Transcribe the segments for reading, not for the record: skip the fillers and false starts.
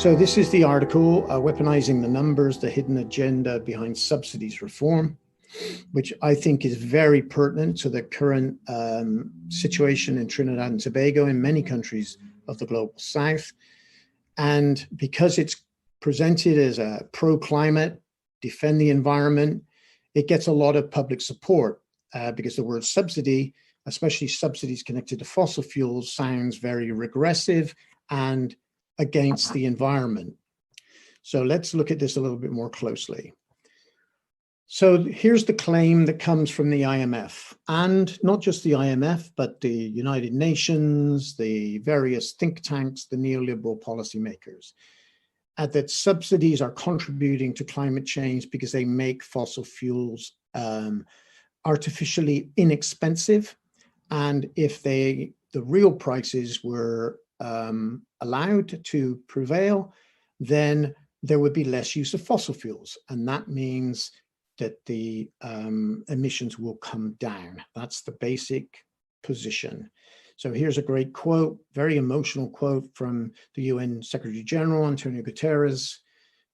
So this is the article, Weaponizing the Numbers, the Hidden Agenda Behind Subsidies Reform, which I think is very pertinent to the current situation in Trinidad and Tobago and many countries of the global south. And because it's presented as a pro-climate, defend the environment, it gets a lot of public support because the word subsidy, especially subsidies connected to fossil fuels, sounds very regressive and against the environment. So let's look at this a little bit more closely. So here's the claim that comes from the IMF, and not just the IMF, but the United Nations, the various think tanks, the neoliberal policymakers, that subsidies are contributing to climate change because they make fossil fuels artificially inexpensive. And if the real prices were allowed to prevail, then there would be less use of fossil fuels. And that means that the emissions will come down. That's the basic position. So here's a great quote, very emotional quote from the UN Secretary General, Antonio Guterres.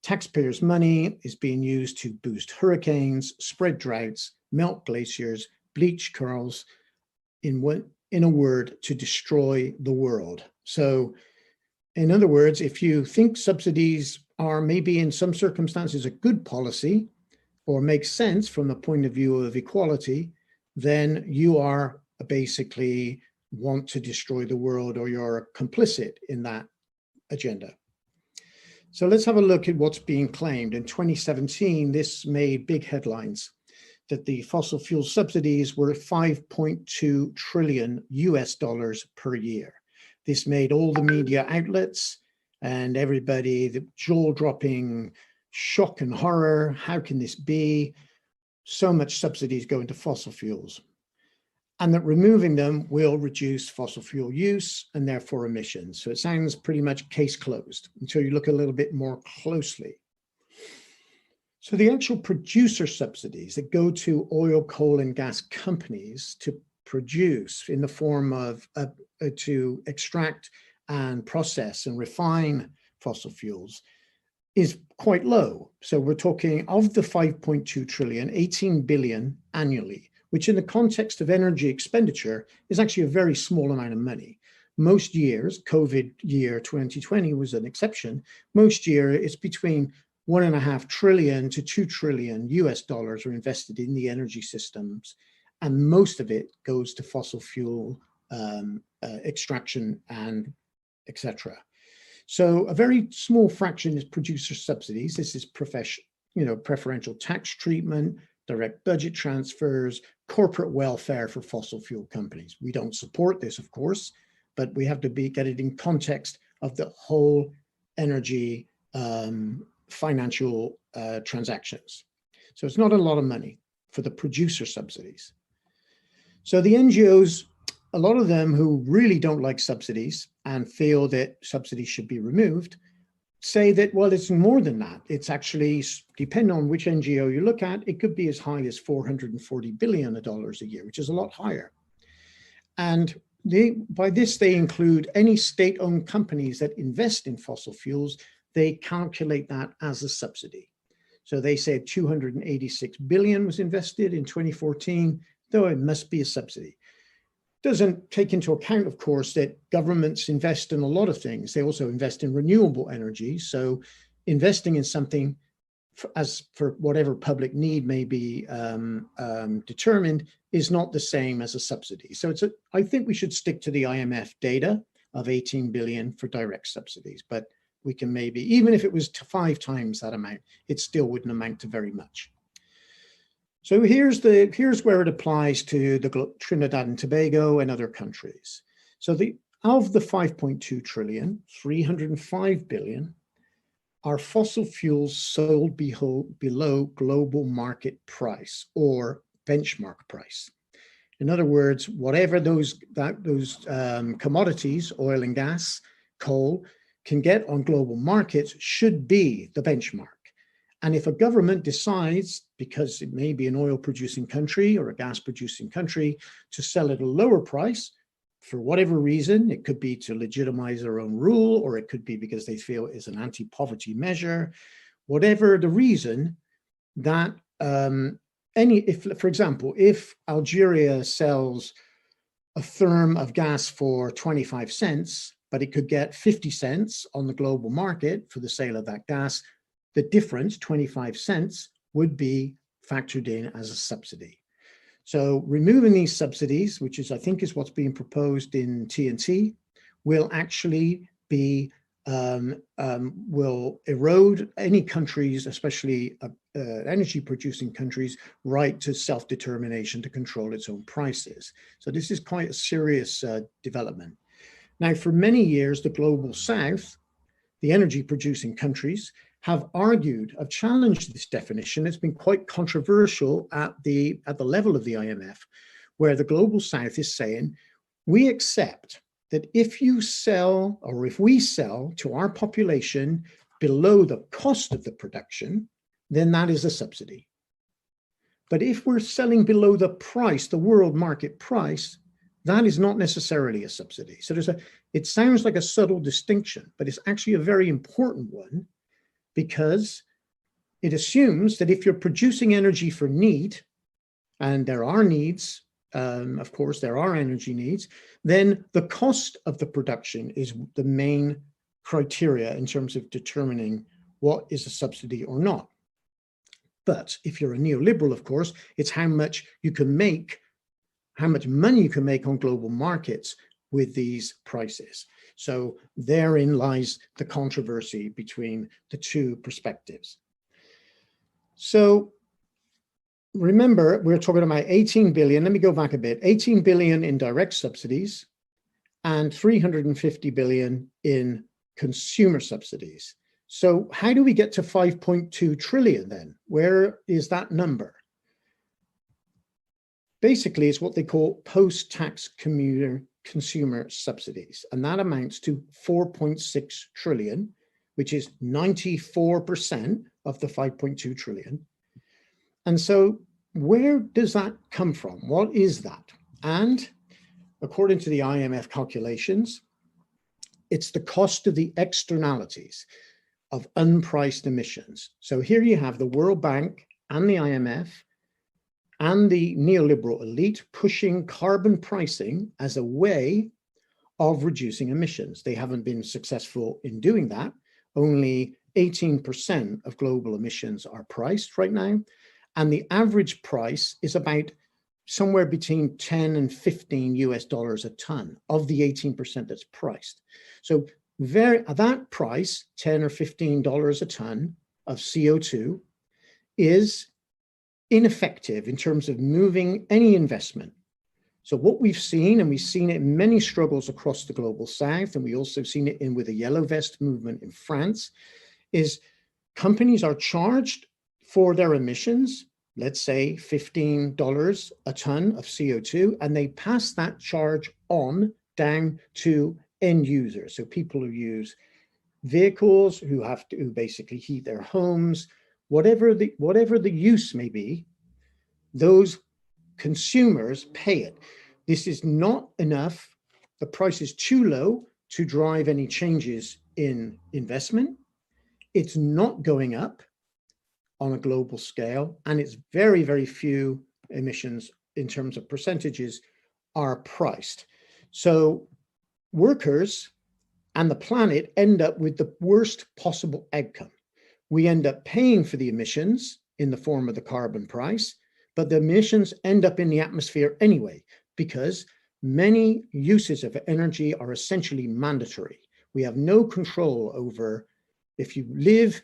Taxpayers' money is being used to boost hurricanes, spread droughts, melt glaciers, bleach corals, in a word, to destroy the world. So in other words, if you think subsidies are maybe in some circumstances a good policy or makes sense from the point of view of equality, then you are basically want to destroy the world, or you're complicit in that agenda. So let's have a look at what's being claimed. In 2017, this made big headlines, that the fossil fuel subsidies were $5.2 trillion per year. This made all the media outlets and everybody the jaw-dropping shock and horror. How can this be? So much subsidies go into fossil fuels, and that removing them will reduce fossil fuel use and therefore emissions. So it sounds pretty much case closed until you look a little bit more closely. So the actual producer subsidies that go to oil, coal, and gas companies to produce in the form of to extract and process and refine fossil fuels is quite low. So we're talking of the 5.2 trillion, 18 billion annually, which in the context of energy expenditure is actually a very small amount of money. Most years, COVID year 2020 was an exception, most year it's between $1.5 trillion to $2 trillion are invested in the energy systems, and most of it goes to fossil fuel extraction and etc. So a very small fraction is producer subsidies. This is preferential tax treatment, direct budget transfers, corporate welfare for fossil fuel companies. We don't support this, of course, but we have to get it in context of the whole energy financial transactions. So it's not a lot of money for the producer subsidies. So the NGOs, a lot of them who really don't like subsidies and feel that subsidies should be removed, say that, well, it's more than that. It's actually, depending on which NGO you look at, it could be as high as $440 billion a year, which is a lot higher. And by this, they include any state-owned companies that invest in fossil fuels. They calculate that as a subsidy. So they said 286 billion was invested in 2014, though it must be a subsidy. Doesn't take into account, of course, that governments invest in a lot of things. They also invest in renewable energy. So investing in something for whatever public need may be determined is not the same as a subsidy. So I think we should stick to the IMF data of 18 billion for direct subsidies, but we can maybe, even if it was 5 times that amount, it still wouldn't amount to very much. So here's where it applies to the Trinidad and Tobago and other countries. So of the 5.2 trillion, 305 billion are fossil fuels sold below global market price or benchmark price. In other words, whatever those commodities, oil and gas, coal, can get on global markets should be the benchmark. And if a government decides, because it may be an oil producing country or a gas producing country, to sell at a lower price, for whatever reason. It could be to legitimize their own rule, or it could be because they feel it's an anti-poverty measure. Whatever the reason, that for example, if Algeria sells a therm of gas for 25 cents, but it could get 50 cents on the global market for the sale of that gas, the difference, 25 cents, would be factored in as a subsidy. So removing these subsidies, which is, I think, is what's being proposed in TNT, will actually be, will erode any countries, especially energy producing countries, right to self-determination to control its own prices. So this is quite a serious development. Now, for many years, the global south, the energy producing countries, have challenged this definition. It's been quite controversial at the level of the IMF, where the global south is saying, we accept that if you sell, or if we sell to our population below the cost of the production, then that is a subsidy. But if we're selling below the price, the world market price, that is not necessarily a subsidy. So it sounds like a subtle distinction, but it's actually a very important one, because it assumes that if you're producing energy for need, and there are needs, of course, there are energy needs, then the cost of the production is the main criteria in terms of determining what is a subsidy or not. But if you're a neoliberal, of course, it's how much you can make, how much money you can make on global markets with these prices. So therein lies the controversy between the two perspectives. So remember, we're talking about 18 billion, let me go back a bit, 18 billion in direct subsidies and 350 billion in consumer subsidies. So how do we get to 5.2 trillion then? Where is that number? Basically, it's what they call post-tax consumer subsidies, and that amounts to 4.6 trillion, which is 94% of the 5.2 trillion. And so where does that come from? What is that? And according to the IMF calculations, it's the cost of the externalities of unpriced emissions. So here you have the World Bank and the IMF and the neoliberal elite pushing carbon pricing as a way of reducing emissions. They haven't been successful in doing that. Only 18% of global emissions are priced right now. And the average price is about somewhere between 10 and 15 US dollars a ton of the 18% that's priced. So that price, 10 or $15 a ton of CO2, is ineffective in terms of moving any investment. So what we've seen, and we've seen it in many struggles across the global south, and we also seen it with a yellow vest movement in France, is companies are charged for their emissions, let's say $15 a ton of CO2, and they pass that charge on down to end users. So people who use vehicles, who have to basically heat their homes, whatever the use may be, those consumers pay it. This is not enough. The price is too low to drive any changes in investment. It's not going up on a global scale, and it's very, very few emissions in terms of percentages are priced. So workers and the planet end up with the worst possible outcome. We end up paying for the emissions in the form of the carbon price, but the emissions end up in the atmosphere anyway, because many uses of energy are essentially mandatory. We have no control over, if you live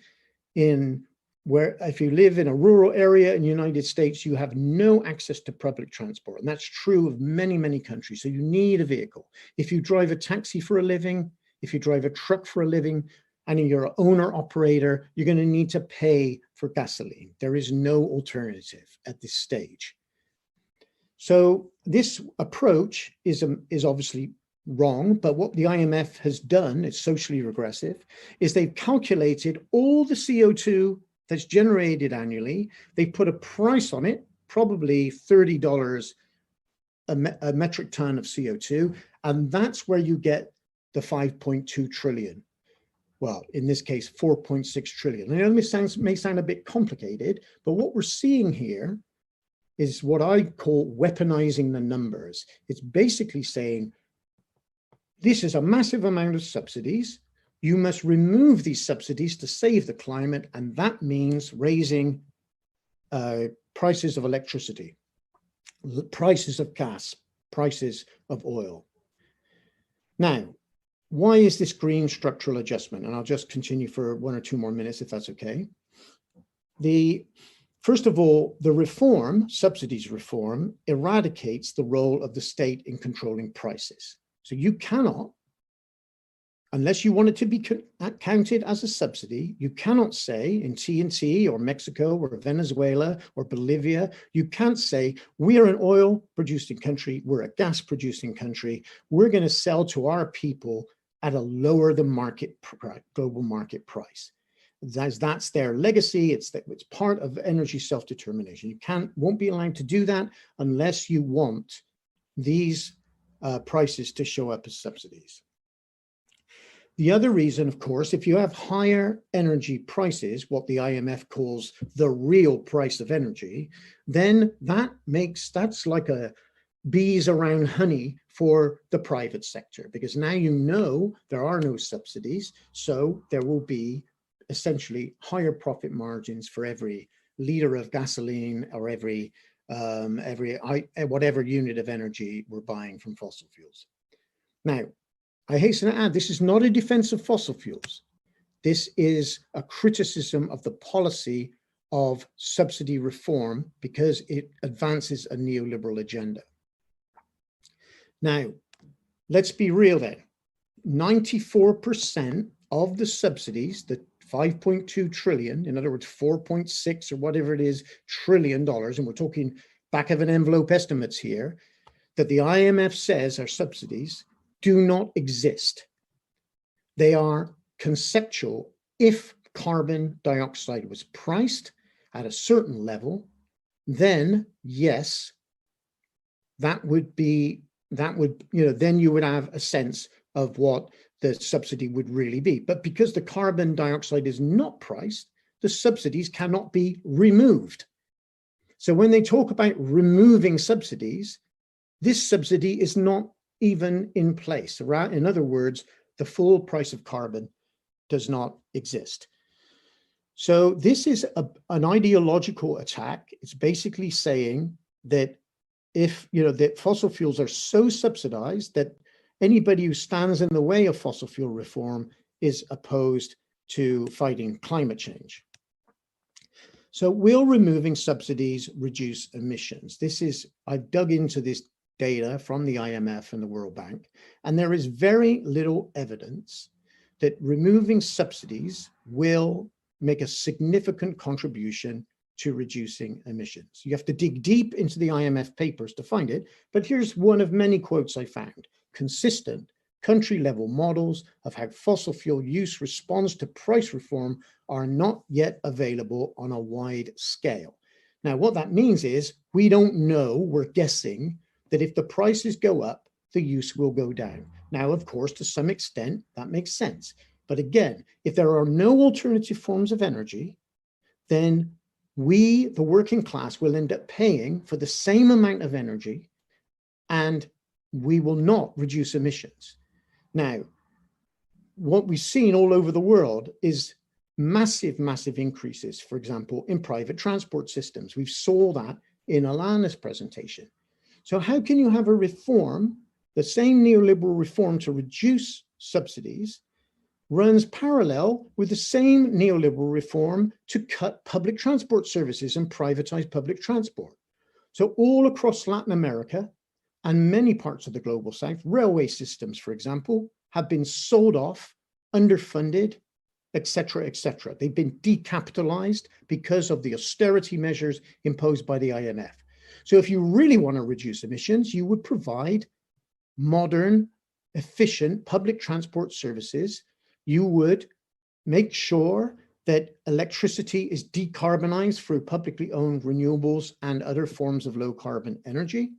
in a rural area in the United States, you have no access to public transport. And that's true of many, many countries. So you need a vehicle. If you drive a taxi for a living, if you drive a truck for a living, and you're an owner operator, you're going to need to pay for gasoline. There is no alternative at this stage. So this approach is obviously wrong, but what the IMF has done, it's socially regressive, is they've calculated all the CO2 that's generated annually. They put a price on it, probably $30 a metric ton of CO2, And that's where you get the 5.2 trillion. Well, in this case, 4.6 trillion. And it may sound a bit complicated, but what we're seeing here is what I call weaponizing the numbers. It's basically saying, this is a massive amount of subsidies. You must remove these subsidies to save the climate, and that means raising prices of electricity, prices of gas, prices of oil. Now, why is this green structural adjustment? And I'll just continue for 1 or 2 more minutes, if that's okay. First of all, the reform, subsidies reform, eradicates the role of the state in controlling prices. So you cannot, unless you want it to be counted as a subsidy, you cannot say in TNT or Mexico or Venezuela or Bolivia, you can't say, we're an oil producing country, we're a gas producing country, we're going to sell to our people at a lower than market global market price. That's their legacy. It's part of energy self-determination. You won't be allowed to do that unless you want these prices to show up as subsidies. The other reason, of course, if you have higher energy prices, what the IMF calls the real price of energy, then that's like a bees around honey for the private sector, because now you know there are no subsidies, so there will be essentially higher profit margins for every liter of gasoline or every whatever unit of energy we're buying from fossil fuels. Now, I hasten to add, this is not a defense of fossil fuels. This is a criticism of the policy of subsidy reform because it advances a neoliberal agenda. Now, let's be real then. 94% of the subsidies, the 5.2 trillion, in other words, 4.6 or whatever it is, trillion dollars, and we're talking back of an envelope estimates here, that the IMF says are subsidies, do not exist. They are conceptual. If carbon dioxide was priced at a certain level, then yes, then you would have a sense of what the subsidy would really be. But because the carbon dioxide is not priced, the subsidies cannot be removed. So when they talk about removing subsidies, this subsidy is not even in place. In other words, the full price of carbon does not exist. So this is an ideological attack. It's basically saying that that fossil fuels are so subsidized that anybody who stands in the way of fossil fuel reform is opposed to fighting climate change. So will removing subsidies reduce emissions? I've dug into this data from the IMF and the World Bank, and there is very little evidence that removing subsidies will make a significant contribution to reducing emissions. You have to dig deep into the IMF papers to find it, but here's one of many quotes I found. Consistent country-level models of how fossil fuel use responds to price reform are not yet available on a wide scale. Now, what that means is we don't know, we're guessing, that if the prices go up, the use will go down. Now, of course, to some extent, that makes sense. But again, if there are no alternative forms of energy, then we, the working class, will end up paying for the same amount of energy and we will not reduce emissions. Now, what we've seen all over the world is massive, massive increases, for example, in private transport systems. We saw that in Alana's presentation. So how can you have a reform, the same neoliberal reform to reduce subsidies, runs parallel with the same neoliberal reform to cut public transport services and privatize public transport? So all across Latin America and many parts of the global south, railway systems, for example, have been sold off, underfunded, et cetera, et cetera. They've been decapitalized because of the austerity measures imposed by the IMF. So if you really want to reduce emissions, you would provide modern, efficient public transport services. You would make sure that electricity is decarbonized through publicly owned renewables and other forms of low carbon energy.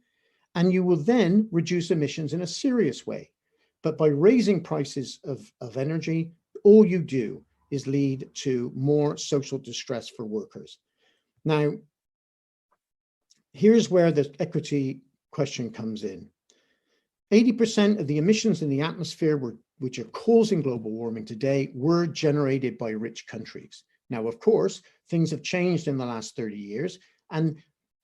and you will then reduce emissions in a serious way. But by raising prices of energy, all you do is lead to more social distress for workers. Now, here's where the equity question comes in. 80% of the emissions in the atmosphere which are causing global warming today were generated by rich countries. Now, of course, things have changed in the last 30 years, and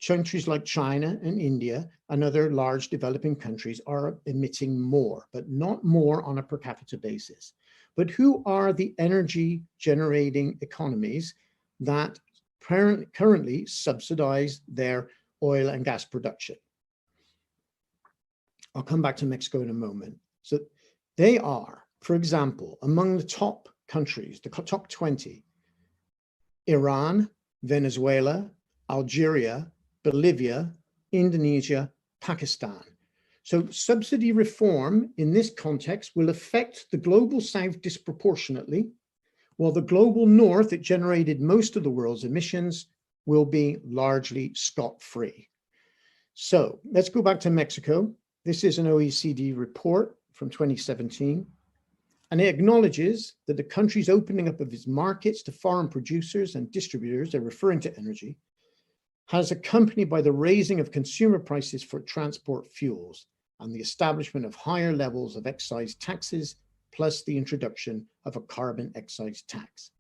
countries like China and India and other large developing countries are emitting more, but not more on a per capita basis. But who are the energy generating economies that currently subsidize their oil and gas production? I'll come back to Mexico in a moment. So they are, for example, among the top countries, the top 20, Iran, Venezuela, Algeria, Bolivia, Indonesia, Pakistan. So subsidy reform in this context will affect the global south disproportionately, while the global north that generated most of the world's emissions will be largely scot-free. So let's go back to Mexico. This is an OECD report from 2017, and it acknowledges that the country's opening up of its markets to foreign producers and distributors, they're referring to energy, has accompanied by the raising of consumer prices for transport fuels and the establishment of higher levels of excise taxes, plus the introduction of a carbon excise tax.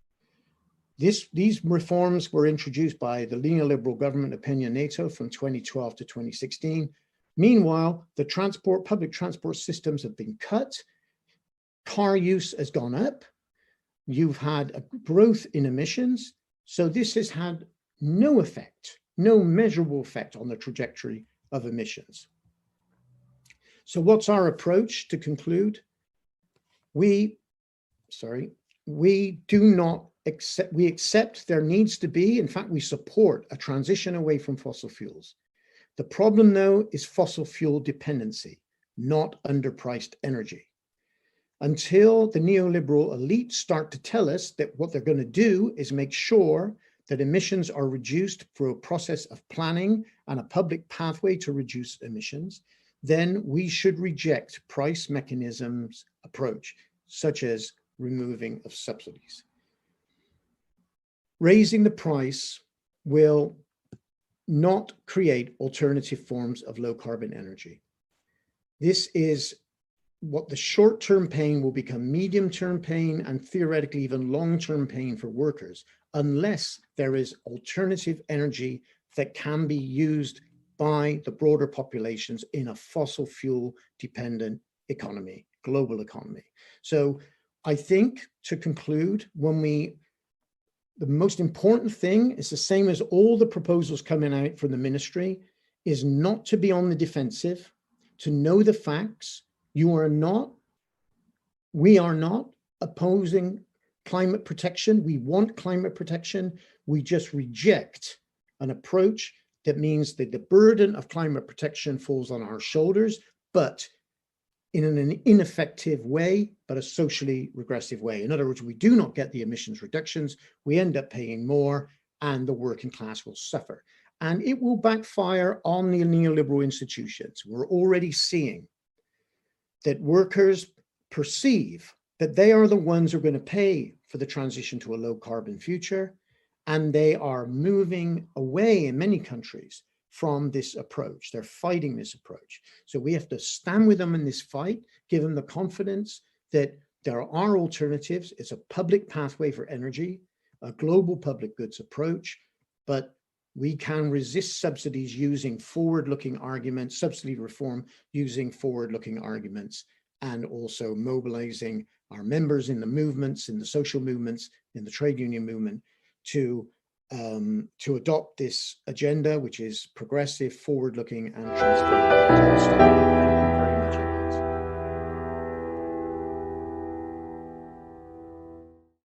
These reforms were introduced by the neoliberal government of Peña Nieto from 2012 to 2016. Meanwhile, the public transport systems have been cut, car use has gone up, you've had a growth in emissions, so this has had no effect, no measurable effect on the trajectory of emissions. So what's our approach to conclude? We accept there needs to be, in fact, we support a transition away from fossil fuels. The problem, though, is fossil fuel dependency, not underpriced energy. Until the neoliberal elite start to tell us that what they're going to do is make sure that emissions are reduced through a process of planning and a public pathway to reduce emissions, then we should reject price mechanisms approach, such as removing of subsidies. Raising the price will not create alternative forms of low carbon energy. This is what the short-term pain will become medium-term pain and theoretically even long-term pain for workers, unless there is alternative energy that can be used by the broader populations in a fossil fuel dependent economy, global economy. So I think, to conclude, the most important thing is the same as all the proposals coming out from the ministry, is not to be on the defensive, to know the facts. We are not opposing climate protection. We want climate protection. We just reject an approach that means that the burden of climate protection falls on our shoulders, but in an ineffective way, but a socially regressive way. In other words, we do not get the emissions reductions, we end up paying more, and the working class will suffer. And it will backfire on the neoliberal institutions. We're already seeing that workers perceive that they are the ones who are going to pay for the transition to a low carbon future, and they are moving away in many countries from this approach. They're fighting this approach. So we have to stand with them in this fight, give them the confidence that there are alternatives. It's a public pathway for energy, a global public goods approach, but we can resist subsidies using forward-looking arguments, subsidy reform using forward-looking arguments, and also mobilizing our members in the movements, in the social movements, in the trade union movement to adopt this agenda, which is progressive, forward-looking, and transformative. Thank you very much.